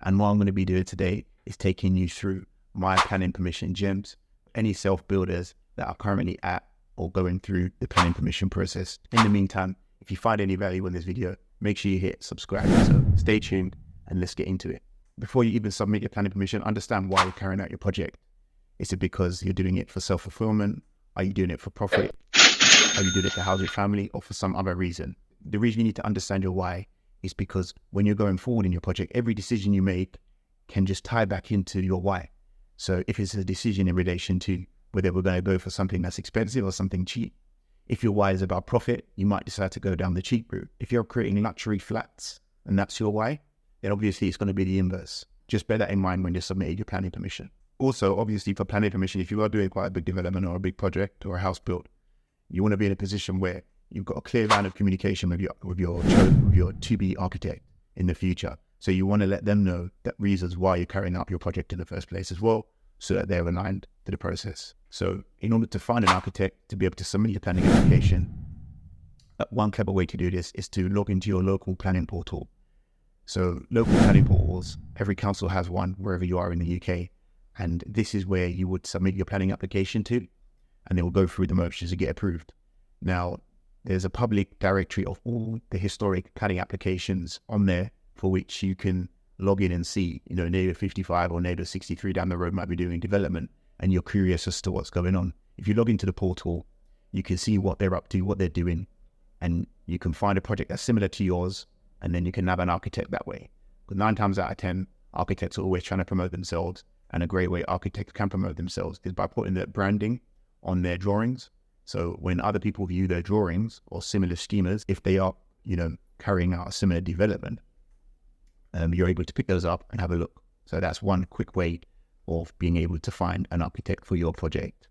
And what I'm going to be doing today is taking you through my planning permission gems, any self-builders that are currently at or going through the planning permission process. In the meantime, if you find any value in this video, make sure you hit subscribe. So stay tuned and let's get into it. Before you even submit your planning permission, understand why you're carrying out your project. Is it because you're doing it for self-fulfillment? Are you doing it for profit? Are you doing it to house your family, or for some other reason? The reason you need to understand your why is because when you're going forward in your project, every decision you make can just tie back into your why. So if it's a decision in relation to whether we're going to go for something that's expensive or something cheap, if your why is about profit, you might decide to go down the cheap route. If you're creating luxury flats and that's your why, then obviously it's going to be the inverse. Just bear that in mind when you're submitting your planning permission. Also, obviously for planning permission, if you are doing quite a big development or a big project or a house build, you want to be in a position where you've got a clear line of communication with your to-be architect in the future. So you want to let them know that reasons why you're carrying out your project in the first place as well, so that they're aligned to the process. So in order to find an architect to be able to submit your planning application, one clever way to do this is to log into your local planning portal. So local planning portals, every council has one wherever you are in the UK. And this is where you would submit your planning application to, and they will go through the motions to get approved. Now, there's a public directory of all the historic planning applications on there for which you can log in and see, neighbor 55 or neighbor 63 down the road might be doing development, and you're curious as to what's going on. If you log into the portal, you can see what they're up to, what they're doing, and you can find a project that's similar to yours, and then you can have an architect that way. But 9 times out of 10, architects are always trying to promote themselves, and a great way architects can promote themselves is by putting their branding on their drawings. So when other people view their drawings or similar schemas, if they are, carrying out a similar development, you're able to pick those up and have a look. So that's one quick way of being able to find an architect for your project.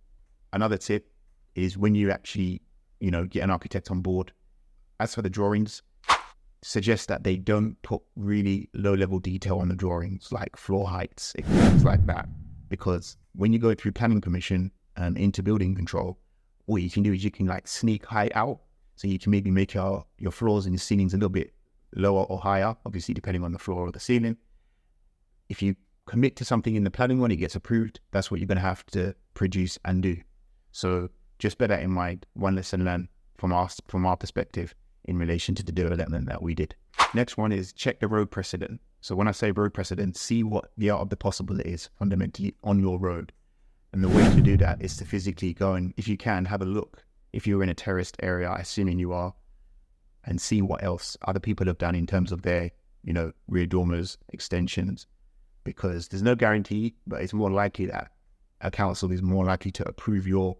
Another tip is when you actually, get an architect on board, as for the drawings, suggest that they don't put really low-level detail on the drawings, like floor heights, things like that. Because when you go through planning permission and into building control, what you can do is you can sneak height out. So you can maybe make your floors and your ceilings a little bit lower or higher, obviously depending on the floor or the ceiling. If you commit to something in the planning when it gets approved, that's what you're going to have to produce and do. So just bear that in mind. One lesson learned from our perspective in relation to the development that we did. Next one is check the road precedent. So when I say road precedent, see what the art of the possible is fundamentally on your road. And the way to do that is to physically go and, if you can, have a look. If you're in a terraced area, assuming you are, and see what else other people have done in terms of their, rear dormers, extensions. Because there's no guarantee, but it's more likely that a council is more likely to approve your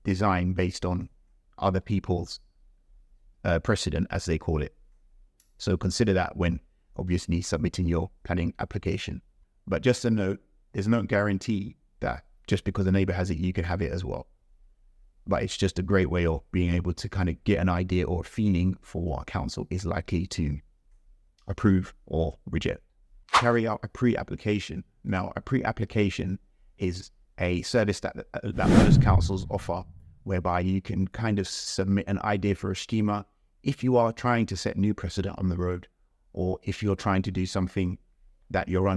design based on other people's precedent, as they call it. So consider that when obviously submitting your planning application. But just a note, there's no guarantee that just because a neighbor has it, you can have it as well. But it's just a great way of being able to kind of get an idea or a feeling for what a council is likely to approve or reject. Carry out a pre-application. Now, a pre-application is a service that most councils offer, whereby you can kind of submit an idea for a schema if you are trying to set new precedent on the road, or if you're trying to do something that you're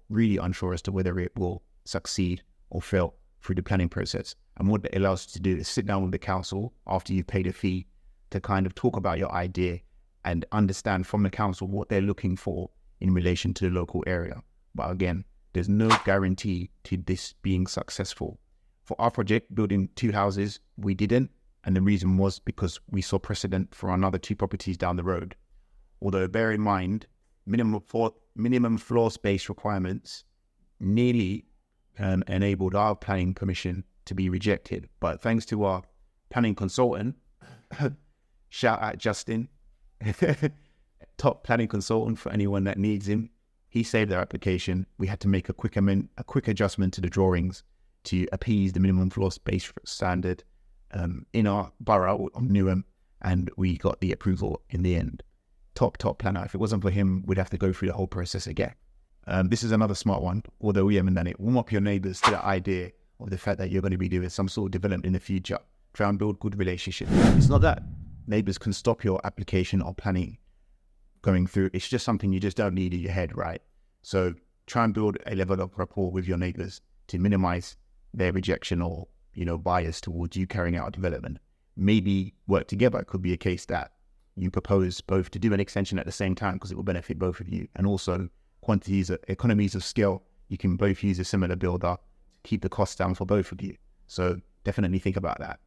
really unsure as to whether it will succeed or fail through the planning process. And what it allows you to do is sit down with the council after you've paid a fee to kind of talk about your idea and understand from the council what they're looking for in relation to the local area. But again, there's no guarantee to this being successful. For our project, building 2 houses, we didn't. And the reason was because we saw precedent for another 2 properties down the road. Although bear in mind, minimum floor space requirements nearly enabled our planning permission to be rejected. But thanks to our planning consultant, shout out Justin, top planning consultant for anyone that needs him, he saved our application. We had to make a quick adjustment to the drawings to appease the minimum floor space standard in our borough of Newham, and we got the approval in the end. Top planner. If it wasn't for him, we'd have to go through the whole process again. This is another smart one, although we haven't done it. Warm up your neighbours to the idea of the fact that you're going to be doing some sort of development in the future. Try and build good relationships. It's not that neighbours can stop your application or planning going through. It's just something you just don't need in your head, right? So try and build a level of rapport with your neighbors to minimize their rejection or, bias towards you carrying out a development. Maybe work together. It could be a case that you propose both to do an extension at the same time because it will benefit both of you. And also economies of scale. You can both use a similar builder to keep the costs down for both of you. So definitely think about that.